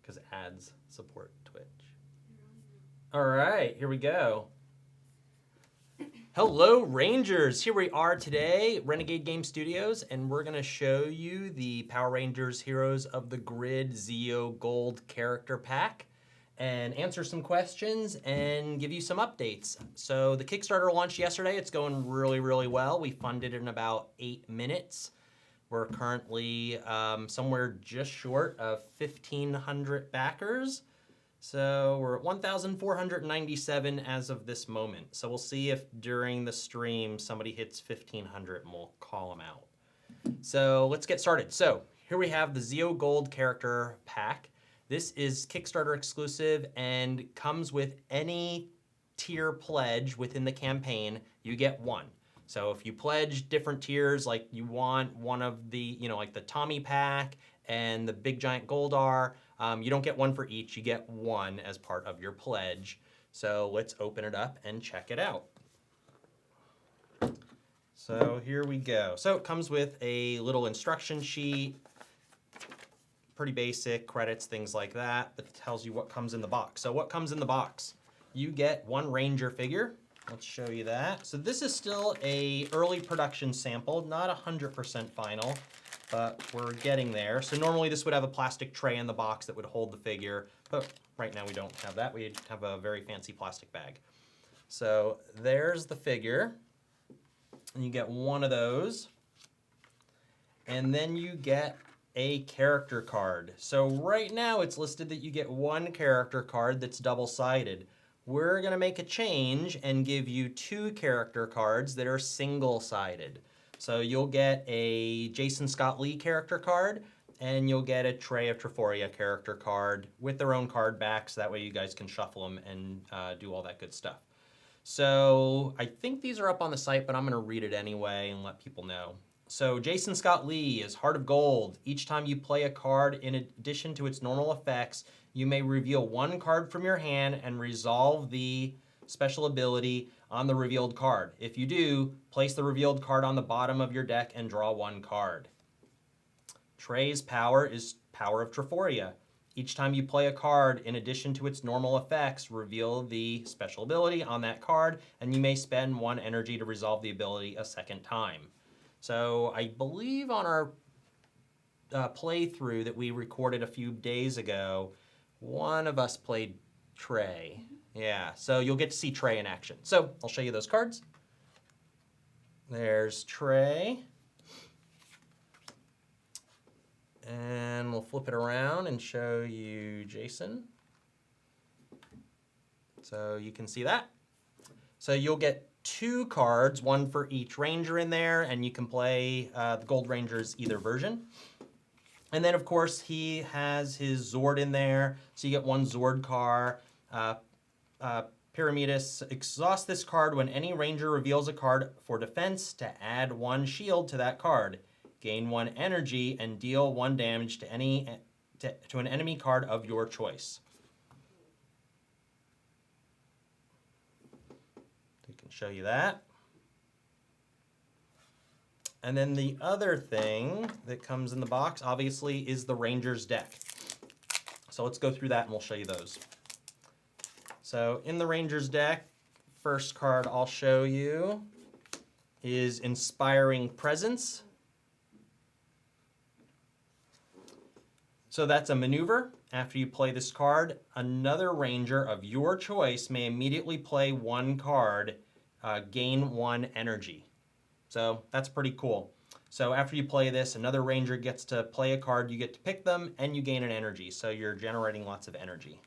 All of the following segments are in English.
because ads support Twitch. All right, here we go. Hello, Rangers. Here we are today, Renegade Game Studios, and we're going to show you the Power Rangers Heroes of the Grid Zeo Gold character pack and answer some questions and give you some updates. So the Kickstarter launched yesterday. It's going really, really well. We funded it in about 8 minutes. We're currently somewhere just short of 1,500 backers. So we're at 1,497 as of this moment. So we'll see if during the stream somebody hits 1,500 and we'll call them out. So let's get started. So here we have the Zeo Gold character pack. This is Kickstarter exclusive and comes with any tier pledge within the campaign. You get one. So if you pledge different tiers, like you want one of the, like the Tommy pack and the Big Giant Goldar, you don't get one for each, you get one as part of your pledge. So let's open it up and check it out. So here we go. So it comes with a little instruction sheet, pretty basic, credits, things like that, but it tells you what comes in the box. So what comes in the box? You get one Ranger figure. Let's show you that. So this is still a early production sample, not 100% final, but we're getting there. So normally this would have a plastic tray in the box that would hold the figure, but right now we don't have that. We have a very fancy plastic bag. So there's the figure, and you get one of those, and then you get a character card. So right now it's listed that you get one character card that's double-sided. We're gonna make a change and give you 2 character cards that are single-sided. So you'll get a Jason Scott Lee character card, and you'll get a Trey of Treforia character card with their own card backs. That way you guys can shuffle them and do all that good stuff. So I think these are up on the site, but I'm gonna read it anyway and let people know. So Jason Scott Lee is Heart of Gold. Each time you play a card, in addition to its normal effects, you may reveal one card from your hand and resolve the special ability on the revealed card. If you do, place the revealed card on the bottom of your deck and draw one card. Trey's power is Power of Treforia. Each time you play a card, in addition to its normal effects, reveal the special ability on that card, and you may spend 1 energy to resolve the ability a second time. So I believe on our playthrough that we recorded a few days ago, one of us played Trey. Yeah, so you'll get to see Trey in action. So I'll show you those cards. There's Trey. And we'll flip it around and show you Jason. So you can see that. So you'll get 2 cards, one for each Ranger in there, and you can play the Gold Rangers either version. And then, of course, he has his Zord in there, so you get 1 Zord car. Pyramidus, exhaust this card when any Ranger reveals a card for defense to add 1 shield to that card. Gain 1 energy and deal 1 damage to an enemy card of your choice. We can show you that. And then the other thing that comes in the box, obviously, is the Rangers deck. So let's go through that and we'll show you those. So in the Rangers deck, first card I'll show you is Inspiring Presence. So that's a maneuver. After you play this card, another Ranger of your choice may immediately play 1 card, gain 1 energy. So that's pretty cool. So after you play this, another Ranger gets to play a card, you get to pick them, and you gain an energy. So you're generating lots of energy.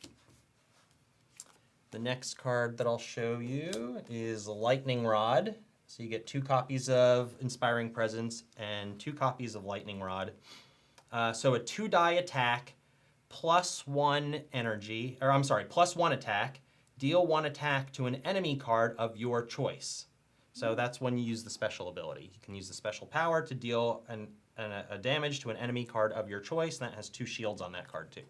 The next card that I'll show you is Lightning Rod. So you get 2 copies of Inspiring Presence and 2 copies of Lightning Rod. So a 2-die attack, +1 energy, or I'm sorry, +1 attack, deal 1 attack to an enemy card of your choice. So that's when you use the special ability. You can use the special power to deal a damage to an enemy card of your choice, and that has 2 shields on that card too.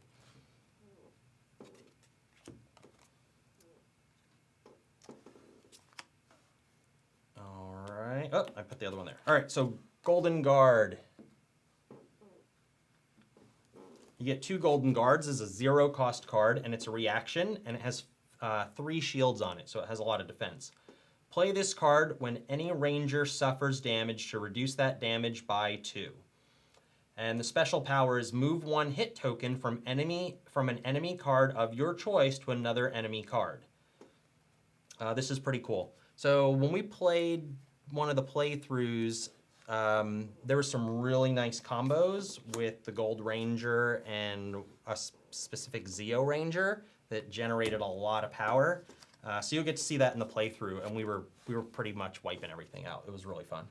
All right. Oh, I put the other one there. All right, so Golden Guard. You get 2 Golden Guards as a 0-cost card, and it's a reaction, and it has 3 shields on it, so it has a lot of defense. Play this card when any ranger suffers damage to reduce that damage by 2. And the special power is move 1 hit token from an enemy card of your choice to another enemy card. This is pretty cool. So when we played one of the playthroughs, there were some really nice combos with the Gold Ranger and a specific Zeo Ranger that generated a lot of power. So you'll get to see that in the playthrough, and we were pretty much wiping everything out. It was really fun.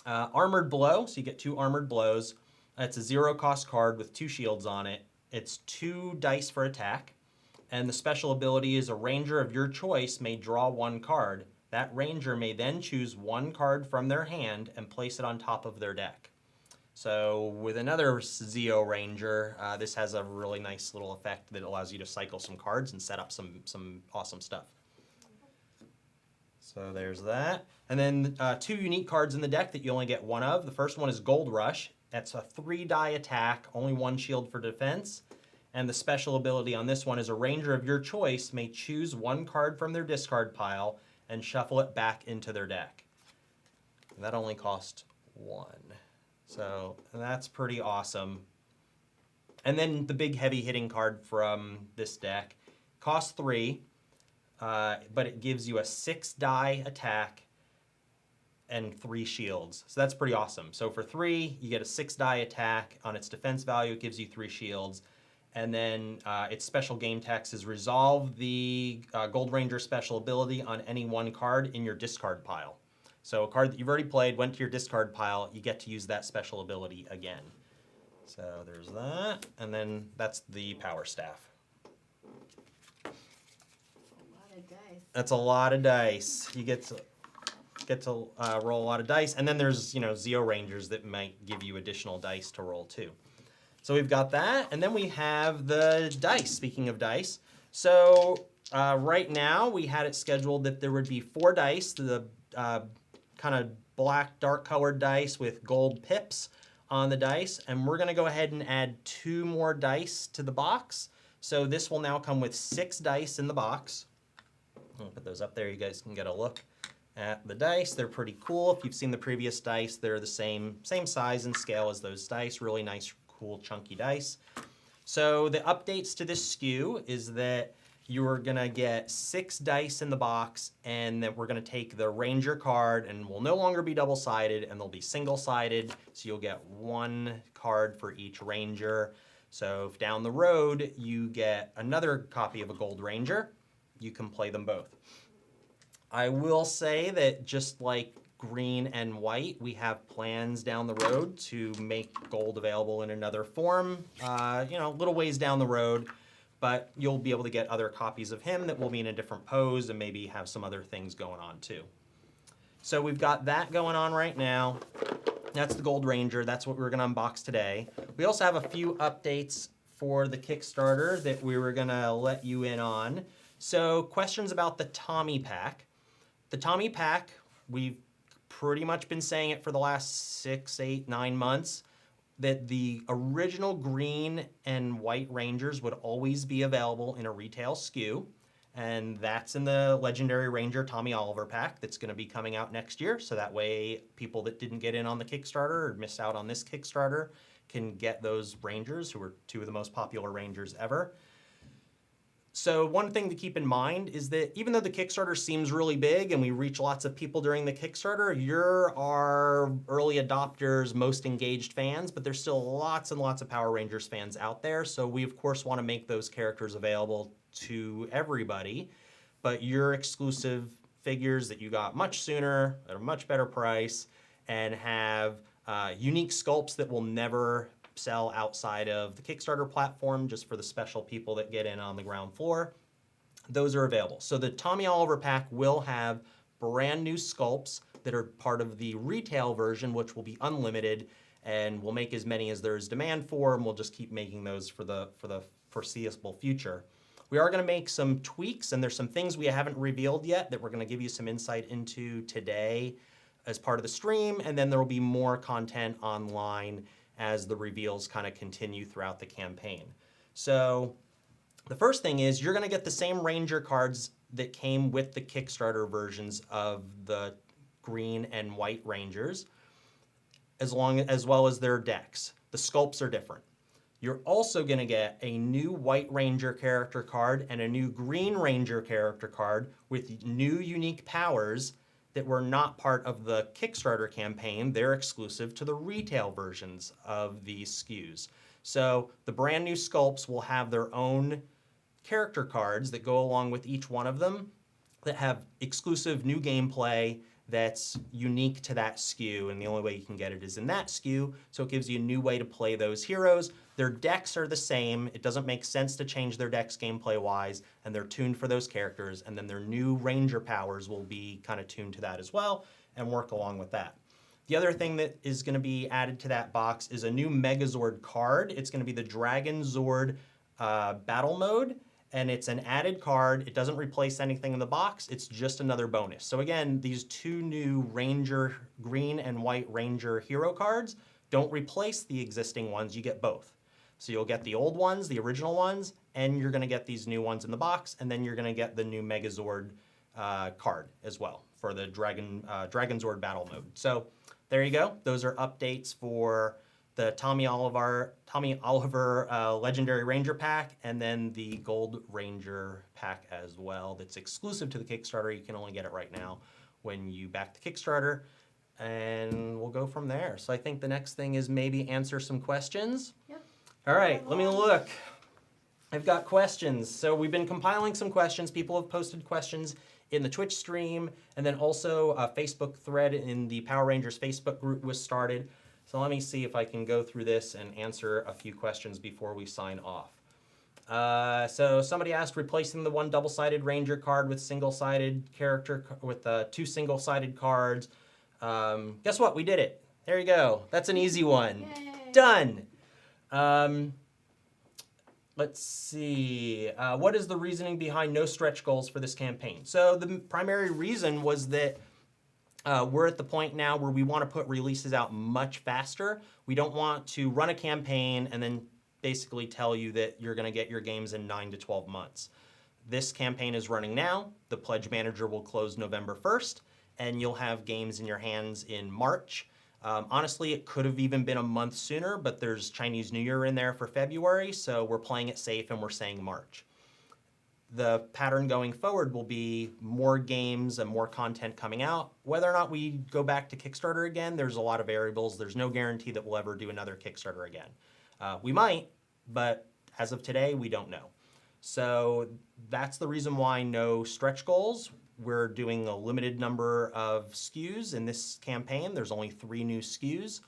Armored Blow, so you get 2 Armored Blows. It's a 0-cost card with 2 shields on it. It's 2 dice for attack, and the special ability is a ranger of your choice may draw 1 card. That ranger may then choose 1 card from their hand and place it on top of their deck. So with another Zeo Ranger, this has a really nice little effect that allows you to cycle some cards and set up some awesome stuff. So there's that. And then 2 unique cards in the deck that you only get 1 of. The first one is Gold Rush. That's a 3-die attack, only 1 shield for defense. And the special ability on this one is a ranger of your choice may choose 1 card from their discard pile and shuffle it back into their deck. And that only cost 1. So that's pretty awesome. And then the big heavy hitting card from this deck costs 3, but it gives you a 6-die attack and 3 shields. So that's pretty awesome. So for 3, you get a 6-die attack. On its defense value, it gives you 3 shields. And then its special game text is resolve the Gold Ranger special ability on any 1 card in your discard pile. So a card that you've already played went to your discard pile, you get to use that special ability again. So there's that, and then that's the Power Staff. A lot of dice. That's a lot of dice. You get to roll a lot of dice, and then there's Zeo Rangers that might give you additional dice to roll too. So we've got that, and then we have the dice. Speaking of dice, so right now we had it scheduled that there would be 4 dice. The kind of black dark colored dice with gold pips on the dice, and we're going to go ahead and add 2 more dice to the box. So this will now come with 6 dice in the box. I'll put those up there, you guys can get a look at the dice. They're pretty cool. If you've seen the previous dice, they're the same size and scale as those dice. Really nice, cool, chunky dice. So the updates to this SKU is that you're gonna get 6 dice in the box, and then we're gonna take the Ranger card, and will no longer be double-sided, and they'll be single-sided, so you'll get 1 card for each Ranger. So if down the road you get another copy of a Gold Ranger, you can play them both. I will say that just like green and white, we have plans down the road to make gold available in another form, little ways down the road. But you'll be able to get other copies of him that will be in a different pose and maybe have some other things going on too. So we've got that going on right now. That's the Gold Ranger. That's what we're going to unbox today. We also have a few updates for the Kickstarter that we were going to let you in on. So questions about the Tommy Pack. The Tommy Pack, we've pretty much been saying it for the last 6, 8, 9 months, that the original green and white Rangers would always be available in a retail SKU, and that's in the Legendary Ranger Tommy Oliver pack that's going to be coming out next year, so that way people that didn't get in on the Kickstarter or missed out on this Kickstarter can get those Rangers, who are 2 of the most popular Rangers ever. So one thing to keep in mind is that even though the Kickstarter seems really big and we reach lots of people during the Kickstarter, you're our early adopters, most engaged fans, but there's still lots and lots of Power Rangers fans out there. So we, of course, want to make those characters available to everybody, but your exclusive figures that you got much sooner at a much better price and have unique sculpts that will never sell outside of the Kickstarter platform, just for the special people that get in on the ground floor. Those are available. So the Tommy Oliver pack will have brand new sculpts that are part of the retail version, which will be unlimited, and we'll make as many as there is demand for, and we'll just keep making those for the foreseeable future. We are going to make some tweaks, and there's some things we haven't revealed yet that we're going to give you some insight into today as part of the stream, and then there will be more content online as the reveals kind of continue throughout the campaign. So the first thing is you're going to get the same Ranger cards that came with the Kickstarter versions of the green and white Rangers, as well as their decks. The sculpts are different. You're also going to get a new White Ranger character card and a new Green Ranger character card with new unique powers that were not part of the Kickstarter campaign. They're exclusive to the retail versions of these SKUs. So the brand new sculpts will have their own character cards that go along with each one of them that have exclusive new gameplay that's unique to that SKU, and the only way you can get it is in that SKU, so it gives you a new way to play those heroes. Their decks are the same. It doesn't make sense to change their decks gameplay-wise, and they're tuned for those characters, and then their new Ranger powers will be kind of tuned to that as well and work along with that. The other thing that is going to be added to that box is a new Megazord card. It's going to be the Dragon Zord battle mode, and it's an added card. It doesn't replace anything in the box. It's just another bonus. So again, these two new Ranger, green and white Ranger hero cards don't replace the existing ones. You get both. So you'll get the old ones, the original ones, and you're going to get these new ones in the box, and then you're going to get the new Megazord card as well for the Dragon Zord battle mode. So there you go. Those are updates for the Tommy Oliver Legendary Ranger pack, and then the Gold Ranger pack as well. That's exclusive to the Kickstarter. You can only get it right now when you back the Kickstarter, and we'll go from there. So I think the next thing is maybe answer some questions. Yep. All right, let me look. I've got questions. So we've been compiling some questions. People have posted questions in the Twitch stream, and then also a Facebook thread in the Power Rangers Facebook group was started. So let me see if I can go through this and answer a few questions before we sign off. So somebody asked, replacing the one double-sided Ranger card with single-sided character with two single-sided cards. Guess what? We did it. There you go. That's an easy one. Yay. Done. Let's see. What is the reasoning behind no stretch goals for this campaign? So the primary reason was that we're at the point now where we want to put releases out much faster. We don't want to run a campaign and then basically tell you that you're going to get your games in 9 to 12 months. This campaign is running now. The Pledge Manager will close November 1st, and you'll have games in your hands in March. Honestly, it could have even been a month sooner, but there's Chinese New Year in there for February, so we're playing it safe and we're saying March. The pattern going forward will be more games and more content coming out. Whether or not we go back to Kickstarter again, there's a lot of variables. There's no guarantee that we'll ever do another Kickstarter again. We might, but as of today, we don't know. So that's the reason why no stretch goals. We're doing a limited number of SKUs in this campaign. There's only 3 new SKUs.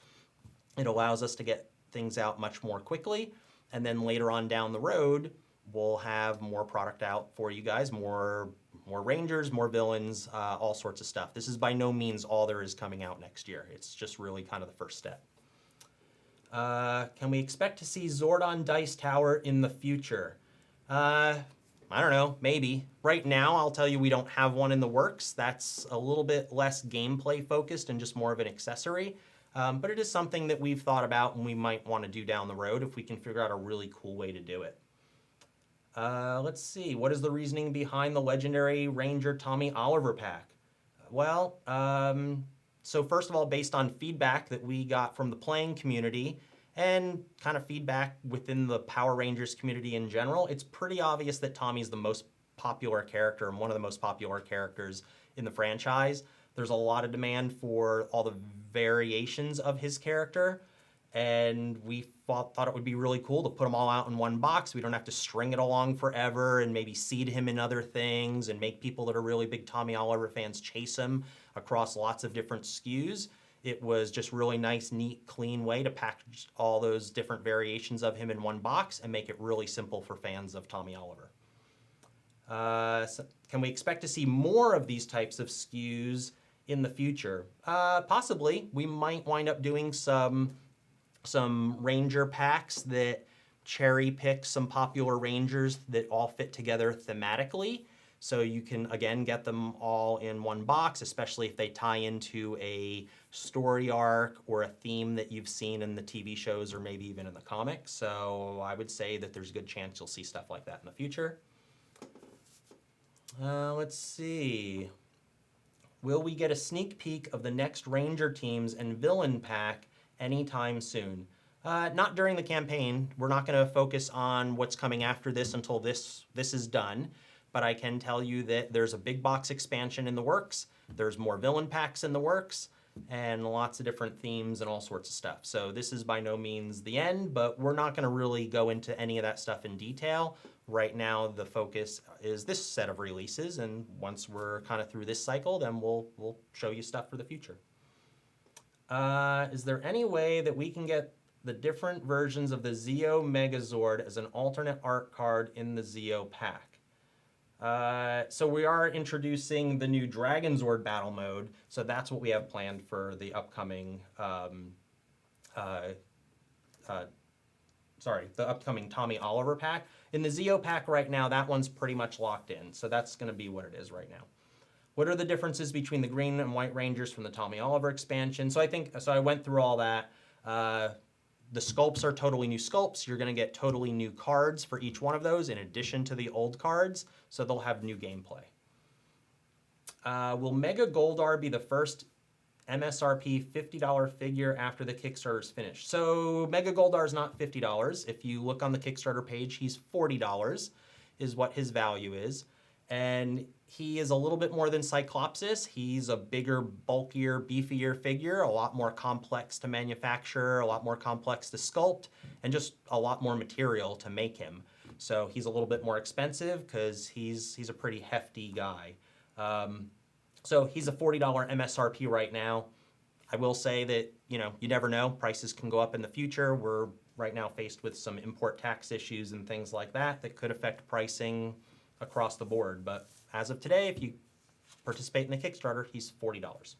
It allows us to get things out much more quickly. And then later on down the road, we'll have more product out for you guys, more Rangers, more villains, all sorts of stuff. This is by no means all there is coming out next year. It's just really kind of the first step. Can we expect to see Zordon Dice Tower in the future? I don't know, maybe. Right now, I'll tell you we don't have one in the works. That's a little bit less gameplay focused and just more of an accessory. But it is something that we've thought about and we might want to do down the road if we can figure out a really cool way to do it. Let's see, what is the reasoning behind the Legendary Ranger Tommy Oliver pack? Well, so first of all, based on feedback that we got from the playing community and kind of feedback within the Power Rangers community in general, it's pretty obvious that Tommy's the most popular character and one of the most popular characters in the franchise. There's a lot of demand for all the variations of his character, and we thought it would be really cool to put them all out in one box. We don't have to string it along forever and maybe seed him in other things and make people that are really big Tommy Oliver fans chase him across lots of different SKUs. It was just really nice, neat, clean way to package all those different variations of him in one box and make it really simple for fans of Tommy Oliver. So can we expect to see more of these types of SKUs in the future? Possibly. We might wind up doing some Ranger packs that cherry pick some popular Rangers that all fit together thematically. So you can, again, get them all in one box, especially if they tie into a story arc or a theme that you've seen in the TV shows or maybe even in the comics. So I would say that there's a good chance you'll see stuff like that in the future. Let's see. Will we get a sneak peek of the next Ranger teams and villain pack anytime soon? Not during the campaign. We're not going to focus on what's coming after this until this is done. But I can tell you that there's a big box expansion in the works. There's more villain packs in the works, and lots of different themes and all sorts of stuff. So this is by no means the end, but we're not going to really go into any of that stuff in detail. Right now, the focus is this set of releases, and once we're kind of through this cycle, then we'll show you stuff for the future. Is there any way that we can get the different versions of the Zeo Megazord as an alternate art card in the Zeo pack? So we are introducing the new Dragonzord battle mode, so that's what we have planned for the upcoming the upcoming Tommy Oliver pack. In the Zeo pack right now, that one's pretty much locked in, so that's going to be what it is right now. What are the differences between the green and white Rangers from the Tommy Oliver expansion? So I went through all that. The sculpts are totally new sculpts. You're going to get totally new cards for each one of those in addition to the old cards, so they'll have new gameplay. Will Mega Goldar be the first MSRP $50 figure after the Kickstarter is finished? So Mega Goldar is not $50. If you look on the Kickstarter page, he's $40 is what his value is. And he is a little bit more than Cyclopsis. He's a bigger, bulkier, beefier figure, a lot more complex to manufacture, a lot more complex to sculpt, and just a lot more material to make him. So he's a little bit more expensive because he's a pretty hefty guy. So he's a $40 MSRP right now. I will say that, you never know. Prices can go up in the future. We're right now faced with some import tax issues and things like that could affect pricing across the board. But as of today, if you participate in the Kickstarter, he's $40.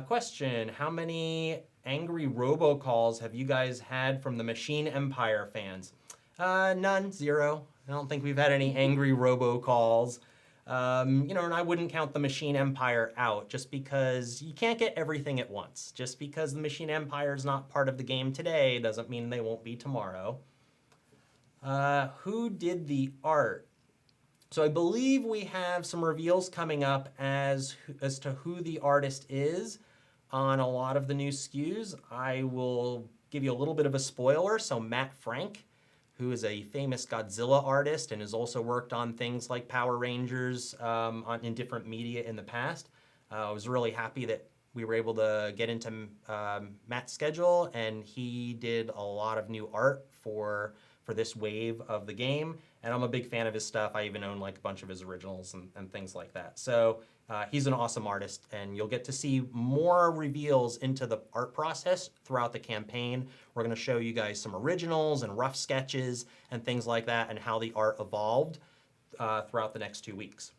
Question, how many angry robocalls have you guys had from the Machine Empire fans? None, 0. I don't think we've had any angry robocalls. And I wouldn't count the Machine Empire out just because you can't get everything at once. Just because the Machine Empire is not part of the game today doesn't mean they won't be tomorrow. Who did the art? So I believe we have some reveals coming up as to who the artist is on a lot of the new SKUs. I will give you a little bit of a spoiler. So Matt Frank, who is a famous Godzilla artist and has also worked on things like Power Rangers in different media in the past. I was really happy that we were able to get into Matt's schedule, and he did a lot of new art for this wave of the game, and I'm a big fan of his stuff. I even own like a bunch of his originals and things like that. So he's an awesome artist, and you'll get to see more reveals into the art process throughout the campaign. We're going to show you guys some originals and rough sketches and things like that, and how the art evolved throughout the next 2 weeks.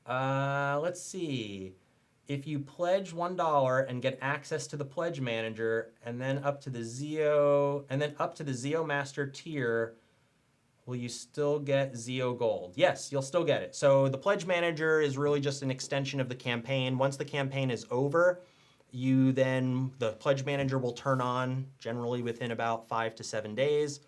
Let's see. If you pledge $1 and get access to the pledge manager, and then up to the Zeo Master tier, will you still get Zeo Gold? Yes, you'll still get it. So the pledge manager is really just an extension of the campaign. Once the campaign is over, the pledge manager will turn on generally within about 5 to 7 days.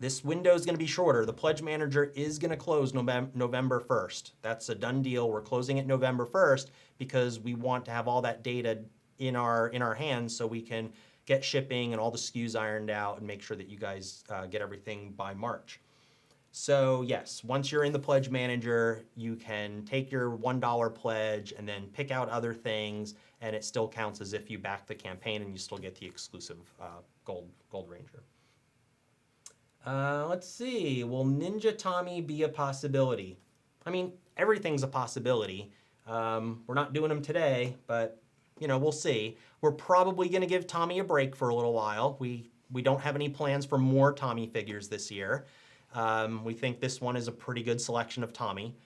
This window is going to be shorter. The pledge manager is going to close November 1st. That's a done deal. We're closing it November 1st because we want to have all that data in our hands so we can get shipping and all the SKUs ironed out and make sure that you guys get everything by March. So yes, once you're in the pledge manager, you can take your $1 pledge and then pick out other things, and it still counts as if you back the campaign, and you still get the exclusive Gold Ranger. Let's see. Will Ninja Tommy be a possibility? I mean, everything's a possibility. We're not doing them today, but we'll see. We're probably going to give Tommy a break for a little while. We don't have any plans for more Tommy figures this year. We think this one is a pretty good selection of Tommy.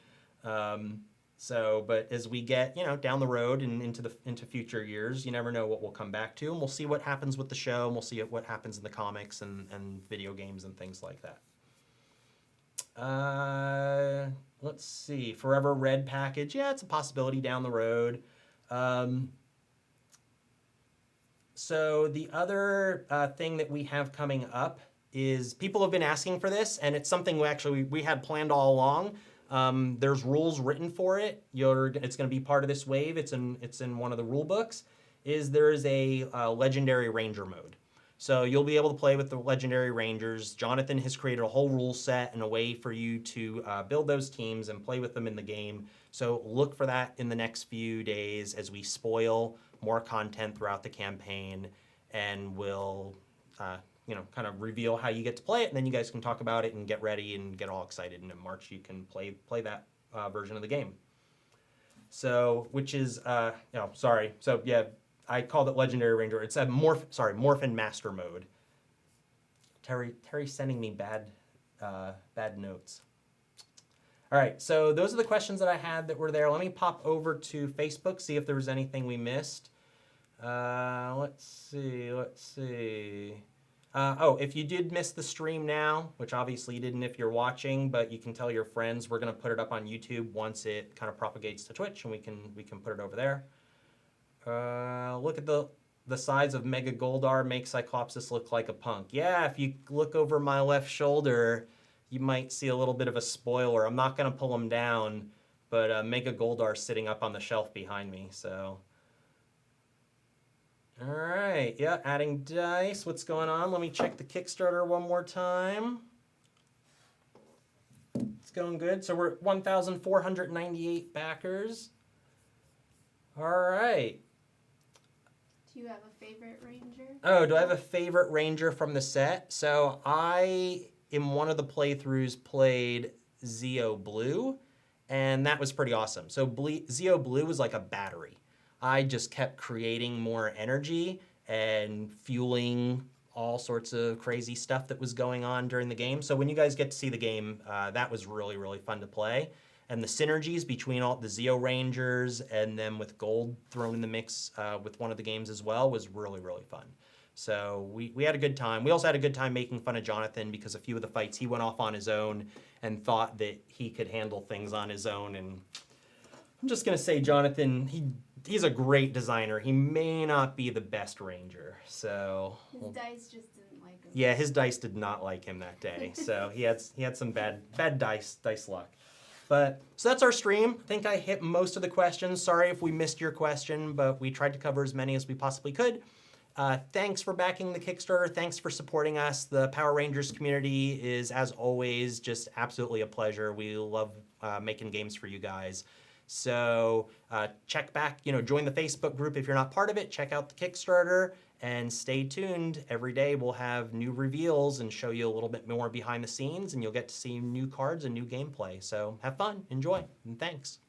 But as we get, down the road and into future years, you never know what we'll come back to, and we'll see what happens with the show, and we'll see what happens in the comics and video games and things like that. Let's see. Forever Red package. Yeah, it's a possibility down the road. So the other thing that we have coming up is people have been asking for this, and it's something we had planned all along. There's rules written for it. It's going to be part of this wave. It's in one of the rule books. There's a legendary ranger mode. So you'll be able to play with the legendary rangers. Jonathan has created a whole rule set and a way for you to build those teams and play with them in the game. So look for that in the next few days as we spoil more content throughout the campaign, and we'll kind of reveal how you get to play it, and then you guys can talk about it and get ready and get all excited. And in March you can play that version of the game. So, which is sorry. So yeah, I called it Legendary Ranger. It's a Morphin Master mode. Terry's sending me bad notes. All right, so those are the questions that I had that were there. Let me pop over to Facebook, see if there was anything we missed. Let's see. If you did miss the stream now, which obviously you didn't if you're watching, but you can tell your friends, we're going to put it up on YouTube once it kind of propagates to Twitch, and we can put it over there. Look at the size of Mega Goldar makes Cyclopsis look like a punk. Yeah, if you look over my left shoulder, you might see a little bit of a spoiler. I'm not going to pull him down, but Mega Goldar's sitting up on the shelf behind me, so. All right, yeah, adding dice. What's going on? Let me check the Kickstarter one more time. It's going good. So we're at 1,498 backers. All right. Do you have a favorite ranger? Oh, do I have a favorite ranger from the set? So I, in one of the playthroughs, played Zeo Blue, and that was pretty awesome. So Zeo Blue was like a battery. I just kept creating more energy and fueling all sorts of crazy stuff that was going on during the game. So when you guys get to see the game, that was really, really fun to play. And the synergies between all the Zeo Rangers and then with Gold thrown in the mix with one of the games as well was really, really fun. So we had a good time. We also had a good time making fun of Jonathan because a few of the fights he went off on his own and thought that he could handle things on his own. And I'm just going to say, Jonathan, he's a great designer. He may not be the best ranger. So his dice just didn't like him. Yeah, his dice did not like him that day. So he had some bad dice luck. But so that's our stream. I think I hit most of the questions. Sorry if we missed your question, but we tried to cover as many as we possibly could. Thanks for backing the Kickstarter. Thanks for supporting us. The Power Rangers community is, as always, just absolutely a pleasure. We love making games for you guys. So check back, join the Facebook group if you're not part of it. Check out the Kickstarter and stay tuned. Every day we'll have new reveals and show you a little bit more behind the scenes, and you'll get to see new cards and new gameplay. So have fun, enjoy, and thanks.